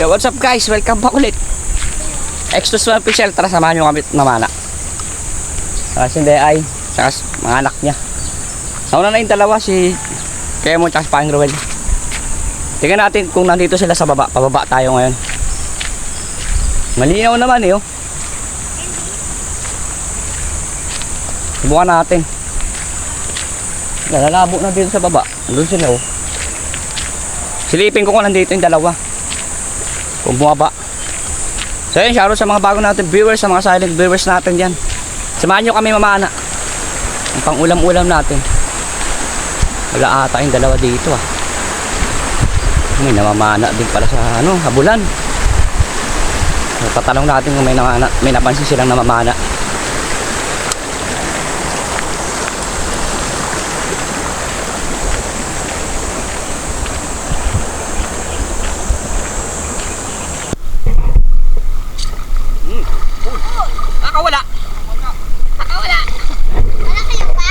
Yo, what's up guys? Welcome back ulit. Extos One Official, tara samahan nyo kami namana. Si Deay, saka mga anak niya. Nauna na yung dalawa, si Kemo at si Pang Ruel. Tingnan natin kung nandito sila sa baba. Pababa tayo ngayon. Malinaw naman eh, oh. Subukan natin. Lalabo na dito sa baba. Andun sila, oh. Silipin ko kung nandito yung dalawa. Kung bumaba. So yun, shoutout sa mga bago natin viewers, sa mga silent viewers natin dyan. Samahan nyo kami mamana. Ang pang ulam-ulam natin. Wala ata yung dalawa dito, ah. May namamana din pala sa habulan. So, tatanong natin kung may napansin silang namamana. Nakawala. Nakawala. Wala kayo pa?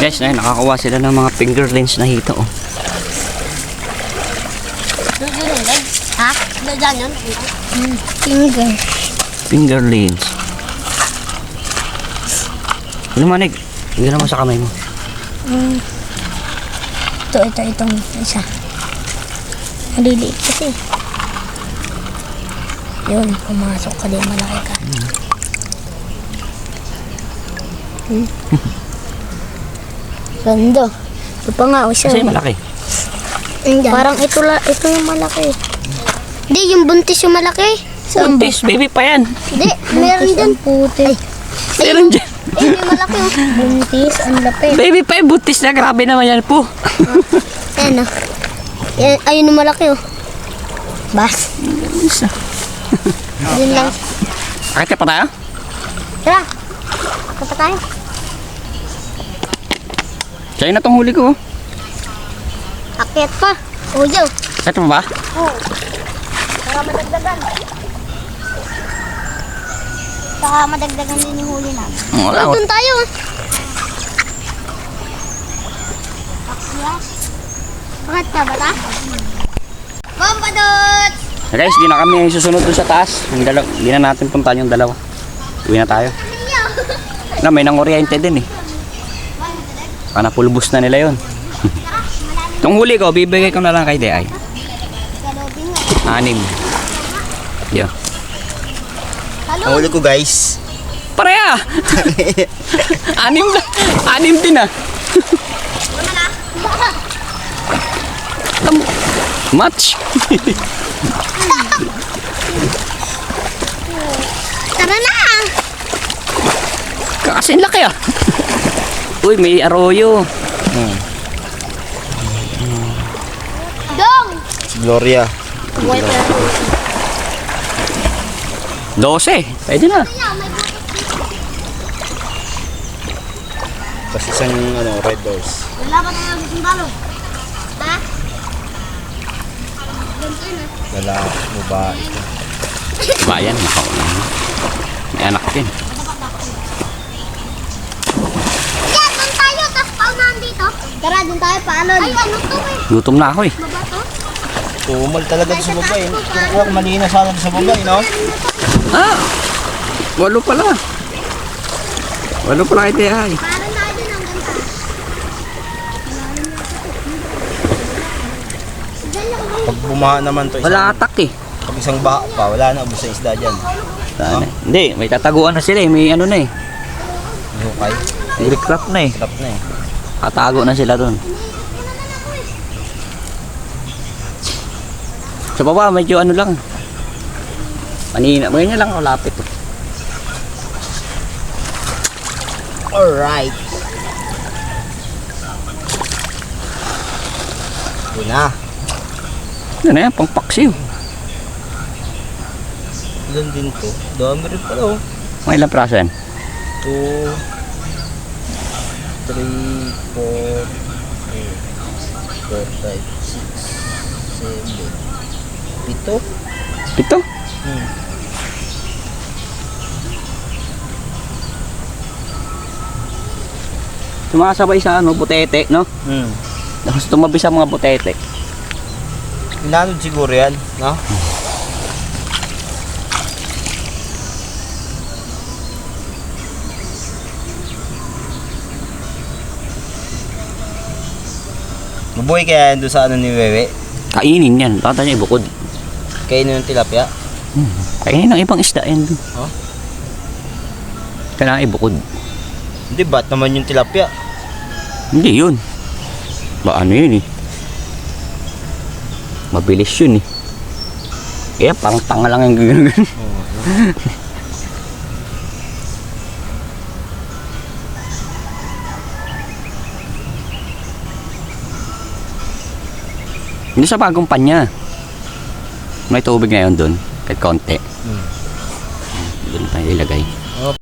Guys, na nakakuha sila ng mga fingerlings na hito. Oh. Ha? Diyan yun? Finger. Fingerlings. Lumanig. Tingnan mo sa kamay mo. Itong isa. Maliliit kasi. Yun, pumasok ka din, malaki ka. Ganda. Ito pa nga, o siya. Kasi malaki. Parang ito yung malaki. Hindi, yung buntis yung malaki. Buntis, baby pa yan. Hindi, meron dyan. Puti. Meron dyan. Ayun yung malaki. Buntis, ang lapit. Baby pa yan, buntis na. Grabe naman yan po. Ayan o. Ayun yung malaki o. Bas. Yun lang. Akit pa tayo? Tara. Kapa tayo. Sa'yo na tong huli ko. Akyat pa. Uyo. Akit mo ba? Oo. Para madagdagan. Saka madagdagan din yung huli namin. Wala ko. Doon tayo. Akyat. Akyat ka ba ta? Bompadot! Guys, di na kami susunod dun sa taas. Hindi na natin puntahan yung dalawa. Uwi na tayo. Na, may nanguryente din eh. Saka napulbos na nila yun. Itong huli ko, bibigay ko na lang kay Deay. 6. Yo. Ang huli ko guys. Pareha! 6 din ah. Match! Tara na! Kasing laki ah. Uy, may arroyo. Dong! Si Gloria. 12. Pwede na. Tapos isang red doors. Wala ba tayo ng balo? Ha? Lalaki, babae. Bayan, nakauna. May anak din. Yeah, doon tayo. Tapos paunahan dito. Tara, doon tayo paalon. Ay, ano to eh? Gutom na ako eh. Baba to? Tumal talaga sa baba eh. Kaya malina sana sa baba eh, no? Ah! 8 pala. 8 pala kay Deay. Parang tayo din ang ganda. Pag bumaha naman to, Wala atak eh. pag isang baha pa, wala na, ubos sa isda dyan. Saan eh? Hindi, may tataguan na sila eh. May ano na eh. Hukay. Recraft na eh. Sarap na eh. Katago na sila dun. Sa baba, medyo ano lang. Manina. Ganyan lang ako lapit. Alright. Yun na. Ano na yan? Pangpaksiw. Ilan din to? Dami rin pala oh. Mga ilang praso yan? 2, 3, 4, 5, 6, 7, 8. 7? Sumasabay sa ano, butete, no? Tapos tumabi sa mga butete. Inanod siguro yan, no? Mabuhay kaya yan doon sa ano ni Wewe? Kainin yan. Baka niya ibukod. Kainin yung tilapia? Kainin ng ibang isda yan. Oh? Kailangan ibukod. Hindi, ba't naman yung tilapia? Hindi yun. Ba ano yun eh. Mabilis yun eh. Kaya parang tanga lang yung gano'n. Hindi sa bagong panya. May tubig ngayon doon. Kahit konti. Doon tayo ilagay.